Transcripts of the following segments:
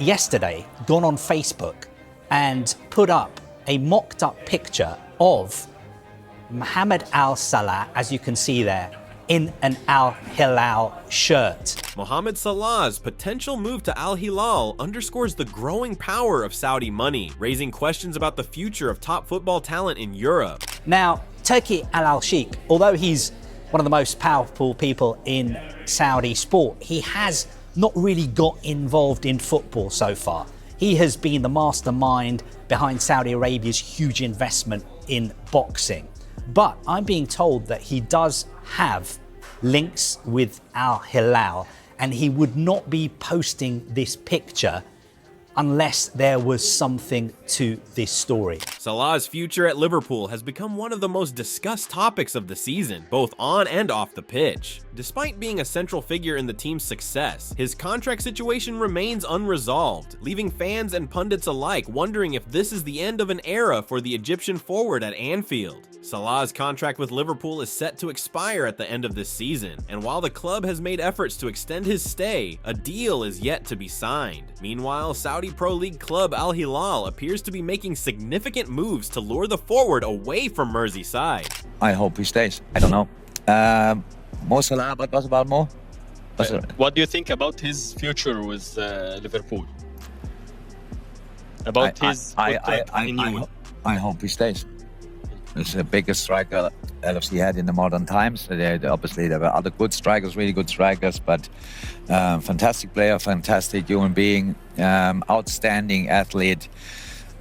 yesterday gone on Facebook and put up a mocked up picture of Mohamed Salah, as you can see there, in an Al Hilal shirt. Mohamed Salah's potential move to Al Hilal underscores the growing power of Saudi money, raising questions about the future of top football talent in Europe. Now, Turki Al Sheikh, although he's one of the most powerful people in Saudi sport, he has not really got involved in football so far. He has been the mastermind behind Saudi Arabia's huge investment in boxing. But I'm being told that he does have links with Al Hilal, and he would not be posting this picture unless there was something to this story. Salah's future at Liverpool has become one of the most discussed topics of the season, both on and off the pitch. Despite being a central figure in the team's success, his contract situation remains unresolved, leaving fans and pundits alike wondering if this is the end of an era for the Egyptian forward at Anfield. Salah's contract with Liverpool is set to expire at the end of this season, and while the club has made efforts to extend his stay, a deal is yet to be signed. Meanwhile, Saudi Pro League club Al Hilal appears to be making significant moves to lure the forward away from Merseyside. I hope he stays. I don't know. Mo Salah, but what about Mo? What do you think about his future with Liverpool? About his contract renewal? I hope he stays. He's the biggest striker LFC had in the modern times. Obviously, there were other good strikers, really good strikers, but fantastic player, fantastic human being, outstanding athlete,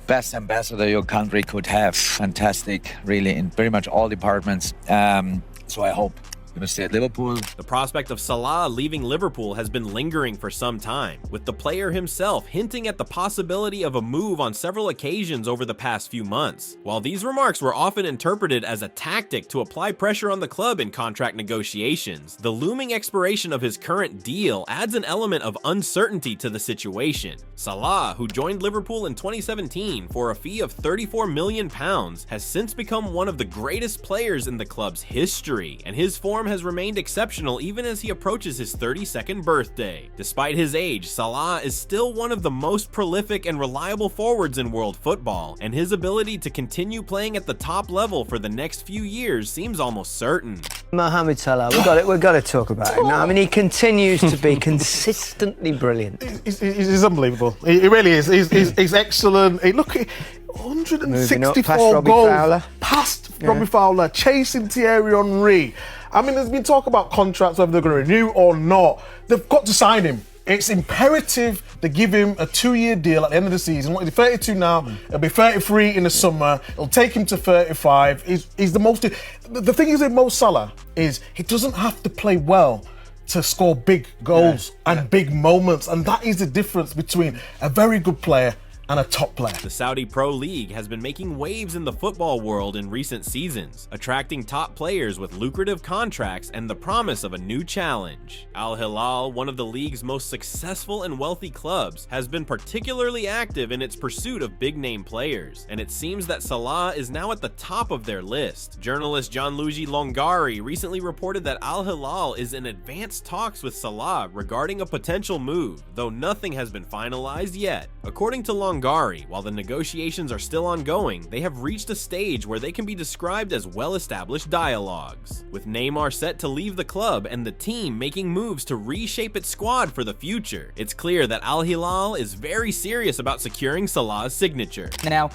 best ambassador your country could have. Fantastic, really, in pretty much all departments. So I hope he will stay at Liverpool. The prospect of Salah leaving Liverpool has been lingering for some time, with the player himself hinting at the possibility of a move on several occasions over the past few months. While these remarks were often interpreted as a tactic to apply pressure on the club in contract negotiations, the looming expiration of his current deal adds an element of uncertainty to the situation. Salah, who joined Liverpool in 2017 for a fee of £34 million, has since become one of the greatest players in the club's history, and his form has remained exceptional even as he approaches his 32nd birthday. Despite his age, Salah is still one of the most prolific and reliable forwards in world football, and his ability to continue playing at the top level for the next few years seems almost certain. Mohamed Salah, we've got to talk about him now. I mean, he continues to be consistently brilliant. He's unbelievable. He really is. He's excellent. Look, 164 goals past Robbie Fowler, chasing Thierry Henry. I mean, there's been talk about contracts, whether they're going to renew or not. They've got to sign him. It's imperative to give him a 2-year deal at the end of the season. He's 32 now. He'll be 33 in the summer. It'll take him to 35. He's the most. The thing is with Mo Salah is he doesn't have to play well to score big goals and big moments, and that is the difference between a very good player and a top player. The Saudi Pro League has been making waves in the football world in recent seasons, attracting top players with lucrative contracts and the promise of a new challenge. Al Hilal, one of the league's most successful and wealthy clubs, has been particularly active in its pursuit of big-name players, and it seems that Salah is now at the top of their list. Journalist Gianluigi Longari recently reported that Al Hilal is in advanced talks with Salah regarding a potential move, though nothing has been finalized yet. According to Longari, while the negotiations are still ongoing, they have reached a stage where they can be described as well-established dialogues. With Neymar set to leave the club and the team making moves to reshape its squad for the future, it's clear that Al Hilal is very serious about securing Salah's signature. Now,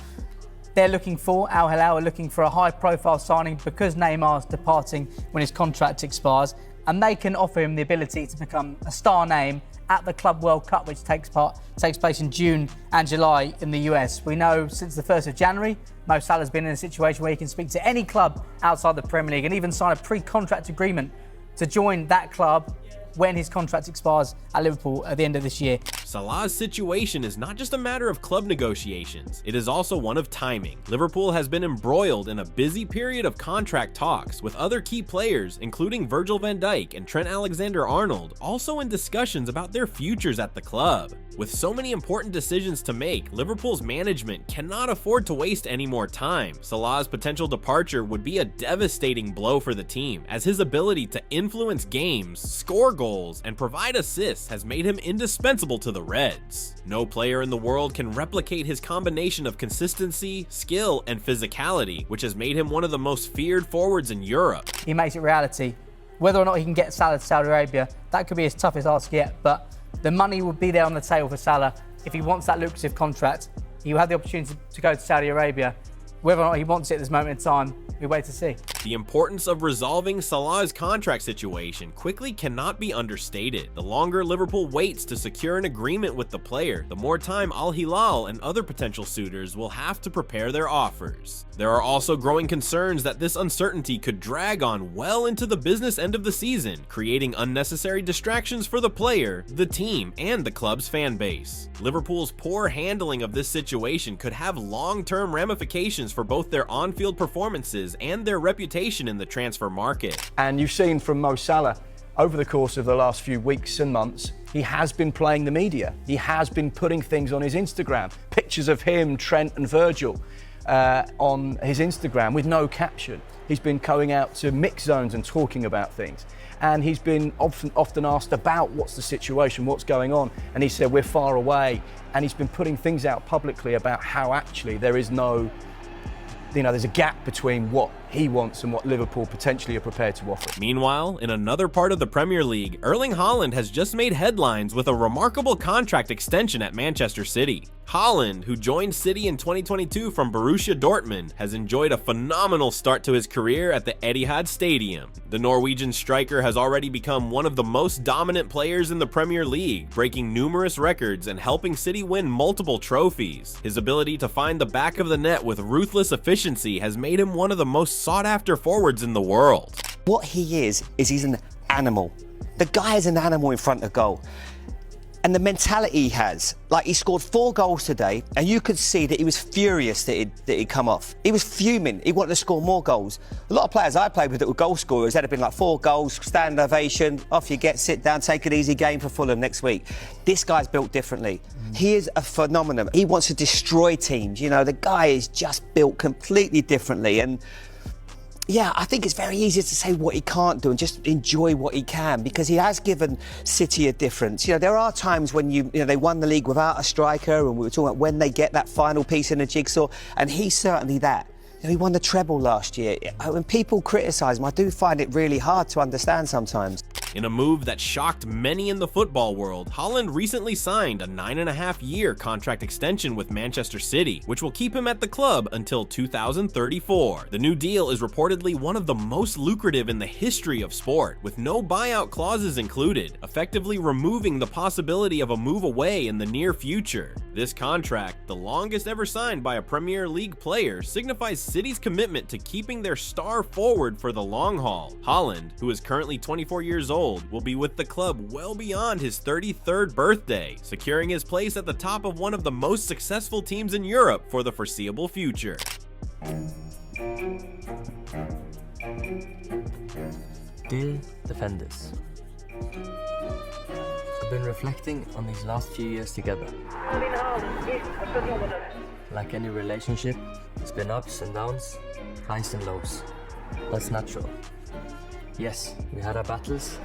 Al Hilal are looking for a high-profile signing because Neymar's departing when his contract expires, and they can offer him the ability to become a star name at the Club World Cup, which takes place in June and July in the US. We know since the 1st of January, Mo Salah's been in a situation where he can speak to any club outside the Premier League and even sign a pre-contract agreement to join that club when his contract expires at Liverpool at the end of this year. Salah's situation is not just a matter of club negotiations, it is also one of timing. Liverpool has been embroiled in a busy period of contract talks with other key players, including Virgil van Dijk and Trent Alexander-Arnold, also in discussions about their futures at the club. With so many important decisions to make, Liverpool's management cannot afford to waste any more time. Salah's potential departure would be a devastating blow for the team, as his ability to influence games, score goals, goals and provide assists has made him indispensable to the Reds. No player in the world can replicate his combination of consistency, skill, and physicality, which has made him one of the most feared forwards in Europe. He makes it reality. Whether or not he can get Salah to Saudi Arabia, that could be his toughest ask yet, but the money will be there on the table for Salah. If he wants that lucrative contract, he will have the opportunity to go to Saudi Arabia. Whether or not he wants it at this moment in time, we wait to see. The importance of resolving Salah's contract situation quickly cannot be understated. The longer Liverpool waits to secure an agreement with the player, the more time Al Hilal and other potential suitors will have to prepare their offers. There are also growing concerns that this uncertainty could drag on well into the business end of the season, creating unnecessary distractions for the player, the team, and the club's fan base. Liverpool's poor handling of this situation could have long-term ramifications for both their on-field performances and their reputation in the transfer market. And you've seen from Mo Salah, over the course of the last few weeks and months, he has been playing the media. He has been putting things on his Instagram, pictures of him, Trent and Virgil on his Instagram with no caption. He's been going out to mix zones and talking about things. And he's been often asked about what's the situation, what's going on. And he said, we're far away. And he's been putting things out publicly about how actually there is no, there's a gap between what he wants and what Liverpool potentially are prepared to offer. Meanwhile, in another part of the Premier League, Erling Haaland has just made headlines with a remarkable contract extension at Manchester City. Haaland, who joined City in 2022 from Borussia Dortmund, has enjoyed a phenomenal start to his career at the Etihad Stadium. The Norwegian striker has already become one of the most dominant players in the Premier League, breaking numerous records and helping City win multiple trophies. His ability to find the back of the net with ruthless efficiency has made him one of the most sought-after forwards in the world. What he is he's an animal. The guy is an animal in front of goal. And the mentality he has, like he scored 4 goals today, and you could see that he was furious that he'd come off. He was fuming. He wanted to score more goals. A lot of players I played with that were goal scorers, they'd have been like 4 goals, stand ovation, off you get, sit down, take an easy game for Fulham next week. This guy's built differently. He is a phenomenon. He wants to destroy teams. The guy is just built completely differently. And yeah, I think it's very easy to say what he can't do and just enjoy what he can, because he has given City a difference. There are times when they won the league without a striker, and we were talking about when they get that final piece in the jigsaw, and he's certainly that. He won the treble last year. When people criticise him, I do find it really hard to understand sometimes. In a move that shocked many in the football world, Haaland recently signed a 9.5-year contract extension with Manchester City, which will keep him at the club until 2034. The new deal is reportedly one of the most lucrative in the history of sport, with no buyout clauses included, effectively removing the possibility of a move away in the near future. This contract, the longest ever signed by a Premier League player, signifies City's commitment to keeping their star forward for the long haul. Haaland, who is currently 24 years old, will be with the club well beyond his 33rd birthday, securing his place at the top of one of the most successful teams in Europe for the foreseeable future. Dear defenders, I've been reflecting on these last few years together. Like any relationship, it's been ups and downs, highs and lows. That's natural. Yes, we had our battles,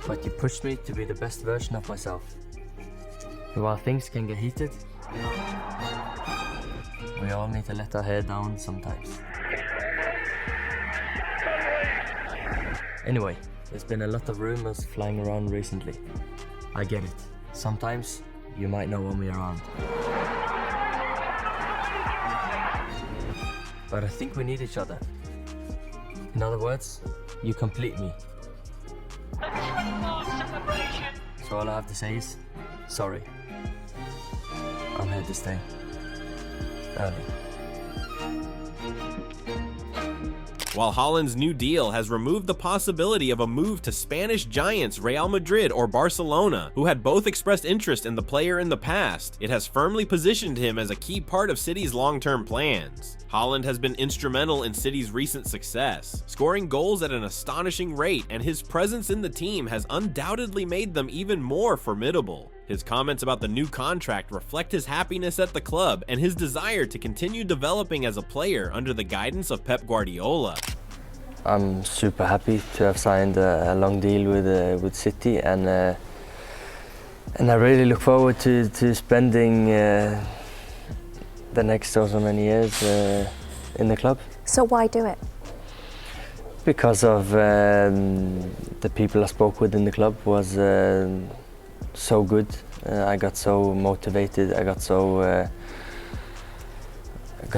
but you pushed me to be the best version of myself. And while things can get heated, we all need to let our hair down sometimes. Anyway, there's been a lot of rumors flying around recently. I get it. Sometimes you might know when we're around. But I think we need each other. In other words, you complete me. So all I have to say is, sorry. I'm here to stay. Early. While Haaland's new deal has removed the possibility of a move to Spanish giants Real Madrid or Barcelona, who had both expressed interest in the player in the past, it has firmly positioned him as a key part of City's long-term plans. Haaland has been instrumental in City's recent success, scoring goals at an astonishing rate, and his presence in the team has undoubtedly made them even more formidable. His comments about the new contract reflect his happiness at the club and his desire to continue developing as a player under the guidance of Pep Guardiola. I'm super happy to have signed a long deal with City, and I really look forward to spending the next so many years in the club. So why do it? Because of the people I spoke with in the club was so good. I got so motivated. I got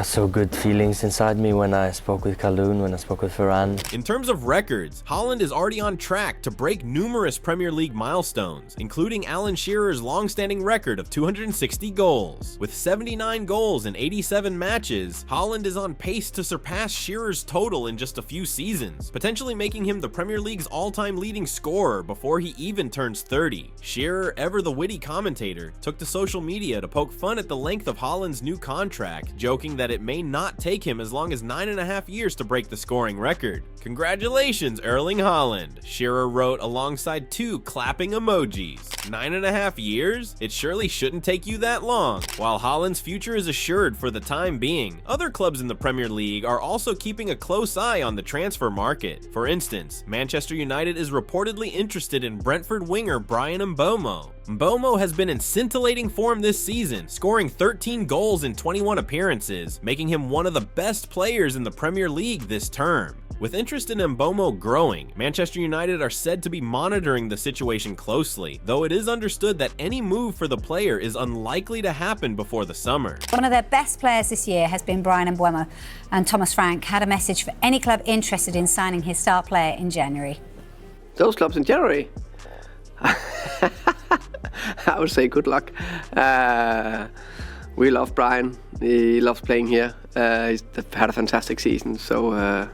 so good feelings inside me when I spoke with Khaldoon, when I spoke with Varane. In terms of records, Haaland is already on track to break numerous Premier League milestones, including Alan Shearer's long-standing record of 260 goals. With 79 goals in 87 matches, Haaland is on pace to surpass Shearer's total in just a few seasons, potentially making him the Premier League's all-time leading scorer before he even turns 30. Shearer, ever the witty commentator, took to social media to poke fun at the length of Haaland's new contract, joking that it may not take him as long as 9.5 years to break the scoring record. Congratulations, Erling Haaland, Shearer wrote alongside 2 clapping emojis. 9.5 years? It surely shouldn't take you that long. While Haaland's future is assured for the time being, other clubs in the Premier League are also keeping a close eye on the transfer market. For instance, Manchester United is reportedly interested in Brentford winger Bryan Mbeumo. Mbeumo has been in scintillating form this season, scoring 13 goals in 21 appearances, making him one of the best players in the Premier League this term. With interest in Mbeumo growing, Manchester United are said to be monitoring the situation closely, though it is understood that any move for the player is unlikely to happen before the summer. One of their best players this year has been Bryan Mbeumo, and Thomas Frank had a message for any club interested in signing his star player in January. Those clubs in January? I would say good luck. We love Bryan. He loves playing here. He's had a fantastic season, so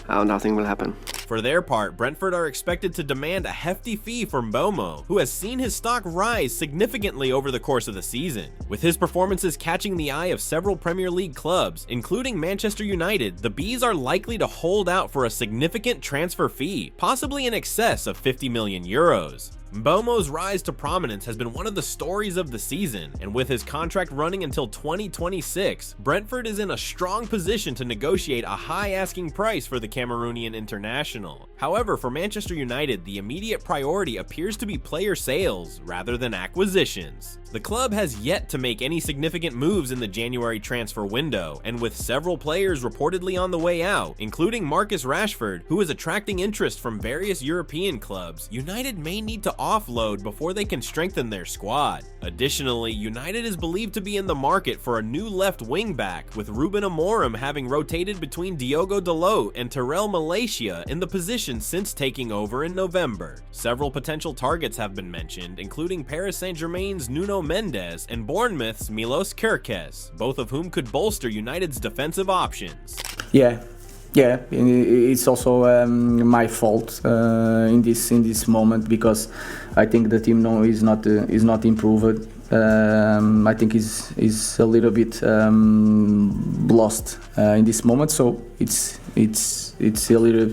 nothing will happen. For their part, Brentford are expected to demand a hefty fee from Mbeumo, who has seen his stock rise significantly over the course of the season. With his performances catching the eye of several Premier League clubs, including Manchester United, the Bees are likely to hold out for a significant transfer fee, possibly in excess of 50 million euros. Mbeumo's rise to prominence has been one of the stories of the season, and with his contract running until 2026, Brentford is in a strong position to negotiate a high asking price for the Cameroonian international. However, for Manchester United, the immediate priority appears to be player sales rather than acquisitions. The club has yet to make any significant moves in the January transfer window, and with several players reportedly on the way out, including Marcus Rashford, who is attracting interest from various European clubs, United may need to offload before they can strengthen their squad. Additionally, United is believed to be in the market for a new left wing back, with Ruben Amorim having rotated between Diogo Dalot and Terrell Malaysia in the position since taking over in November. Several potential targets have been mentioned, including Paris Saint-Germain's Nuno Mendes and Bournemouth's Milos Kerkez, both of whom could bolster United's defensive options. Yeah, it's also my fault in this moment, because I think the team is not improved. I think is a little bit lost in this moment. So it's a little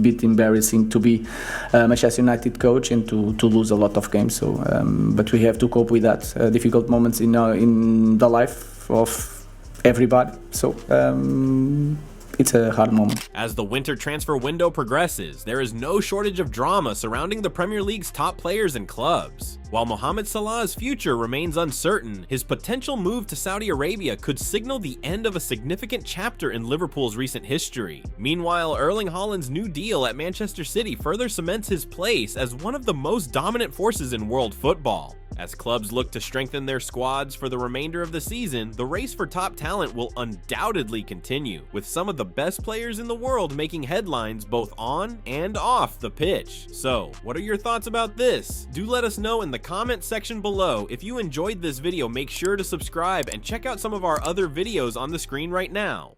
bit embarrassing to be a Manchester United coach and to lose a lot of games. So, but we have to cope with that difficult moments in the life of everybody. So. It's a hard moment. As the winter transfer window progresses, there is no shortage of drama surrounding the Premier League's top players and clubs. While Mohamed Salah's future remains uncertain, his potential move to Saudi Arabia could signal the end of a significant chapter in Liverpool's recent history. Meanwhile, Erling Haaland's new deal at Manchester City further cements his place as one of the most dominant forces in world football. As clubs look to strengthen their squads for the remainder of the season, the race for top talent will undoubtedly continue, with some of the best players in the world making headlines both on and off the pitch. So, what are your thoughts about this? Do let us know in the comment section below. If you enjoyed this video, make sure to subscribe and check out some of our other videos on the screen right now.